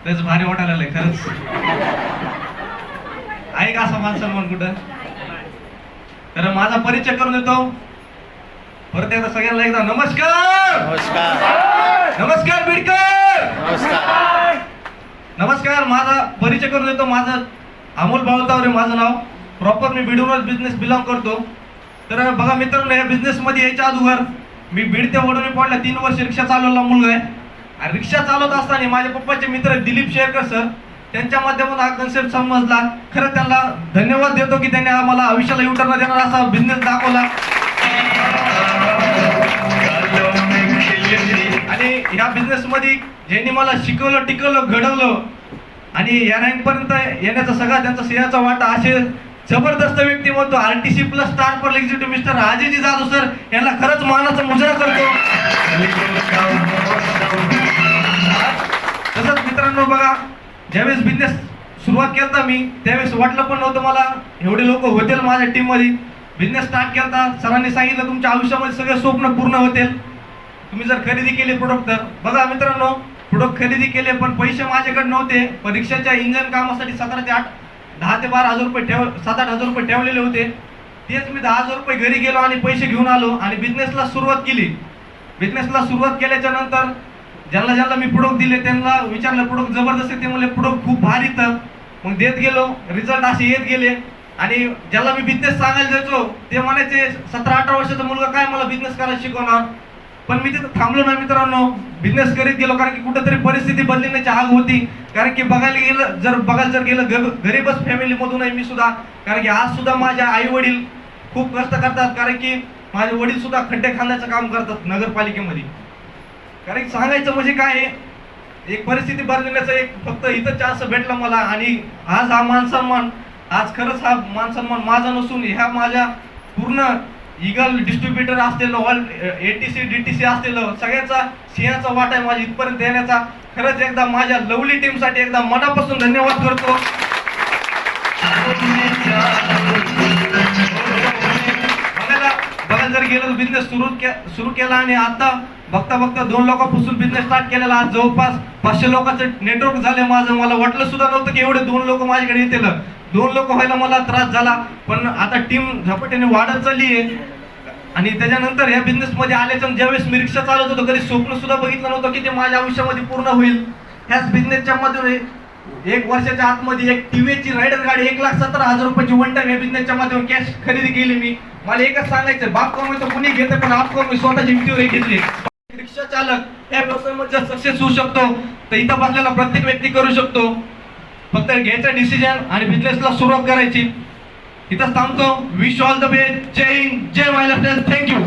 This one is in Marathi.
तेच भारी वाटायला लागलंय खरंच. आहे का असा मान सन्मान कुठं? तर माझा परिचय करून देतो परत एकदा सगळ्यांना. एकदा नमस्कार. नमस्कार. नमस्कार बीडकर. नमस्कार. नमस्कार. माझा परिचय करून देतो. माझं अमोल बावतावरे माझं नाव. प्रॉपर मी बीडवरच बिझनेस बिलॉंग करतो. तर बघा मित्रांनो, या बिझनेस मध्ये यायच्या अगोदर मी बीड ते वडोली पॉईंटला 3 वर्ष रिक्षा चालवलेला मुलगा आहे. आणि रिक्षा चालवत असताना माझ्या पप्पाचे मित्र दिलीप शेरकर सर, त्यांच्या माध्यमातून हा कन्सेप्ट समजला. खरं त्यांना धन्यवाद देतो की त्यांनी आम्हाला आयुष्याला युटर्न देणार असा बिझनेस दाखवला. आणि ह्या बिझनेस मध्ये ज्यांनी मला शिकवलं, टिकवलं, घडवलं आणि या रँक पर्यंत येण्याचा सगळा त्यांचा सिंहाचा वाटा असे जबरदस्त व्यक्तिमत्व आरटीसी प्लस स्टार पर एक्झिक्युटिव्ह मिस्टर राजेजी जाधव सर यांना खरंच मानाचा मुजरा करतो. तसंच मित्रांनो बघा, ज्यावेळेस बिझनेस सुरुवात केलता मी त्यावेळेस वाटलं पण नव्हतं मला एवढे लोक होतील माझ्या टीम मध्ये. बिझनेस स्टार्ट केलता, सरांनी सांगितलं तुमच्या आयुष्यामध्ये सगळे स्वप्न पूर्ण होतील तुम्ही जर खरेदी केले प्रोडक्ट तर. बघा मित्रांनो, प्रोडक्ट खरेदी केले पण पैसे माझ्याकडे नव्हते. परीक्षाच्या इंजन कामासाठी 10 ते 12 हजार रुपये 7-8 हजार रुपये ठेवलेले होते. तेच मी 10 हजार रुपये घरी गेलो आणि पैसे घेऊन आलो आणि बिझनेसला सुरुवात केली. बिझनेसला सुरुवात केल्याच्या नंतर ज्यांना मी प्रोडक्ट दिले त्यांना विचारलं प्रोडक्ट जबरदस्त आहे. ते म्हणले प्रोडक्ट खूप भारी. तर मग देत गेलो, रिझल्ट असे येत गेले. आणि ज्याला मी बिझनेस सांगायला जायचो ते म्हणायचे 17-18 वर्षाचा मुलगा काय मला बिझनेस करायला शिकवणार. पण मी तिथं थांबलो ना मित्रांनो, बिझनेस करीत गेलो. कारण की कुठेतरी परिस्थिती बदलण्याची आग होती. कारण की बघायला जर गेलं गरीबच फॅमिली मधून आहे मी सुद्धा. कारण की आज सुद्धा माझ्या आई वडील खूप कष्ट करतात. कारण की माझे वडील सुद्धा खड्डे खांद्याचं काम करतात नगरपालिकेमध्ये. कारण की सांगायचं म्हणजे काय आहे, एक परिस्थिती बदलण्याचा एक फक्त इथं चान्स भेटला मला. आणि आज हा मान सन्मान, आज खरंच हा मान सन्मान माझा नसून ह्या माझ्या पूर्ण इगल डिस्ट्रीब्युटर असलेलं, ऑल एटीसी डीटीसी असलेलं सगळ्यांचा सिंहाचा वाटा आहे माझ्या इथपर्यंत येण्याचा. खरंच एकदा माझ्या लवली टीम साठी एकदा मनापासून धन्यवाद करतो. बघायला जर गेलं बिझनेस सुरू केला आणि आता बघता 2 लोकांपासून बिझनेस स्टार्ट केलेला. आज जवळपास 500 लोकांचं नेटवर्क झाले माझं. मला वाटलं सुद्धा नव्हतं की एवढे 2 लोक माझ्याकडे येतील. 2 लोक व्हायला मला त्रास झाला, पण आता टीम झपाट्याने वाढत चालली आहे. आणि त्याच्यानंतर या बिझनेस मध्ये आल्याच्या ज्यावेळेस मी रिक्षा चालवत होतो कधी स्वप्न सुद्धा बघितलं नव्हतं की ते माझ्या आयुष्यामध्ये पूर्ण होईल. ह्याच बिझनेसच्या मध्ये 1 वर्षाच्या आतमध्ये एक टीव्हीची रायडर गाडी 1,17,000 रुपयाची वन टाइम या बिझनेसच्या माध्यमातून कॅश खरेदी केली मी. मला एकच सांगायचं, बाप कमवायचं कुणी घेतं पण आप कमवाय स्वतःची इंटिव्ही घेतली. रिक्षा चालक या व्यवसायामध्ये सक्सेस होऊ शकतो तर इथं बसलेला प्रत्येक व्यक्ती करू शकतो. फक्त घ्यायचा डिसिजन आणि बिझनेसला सुरुवात करायची. इथं थांबतो. Wish all the best. जय हिंद, जय महाराष्ट्र. थँक्यू.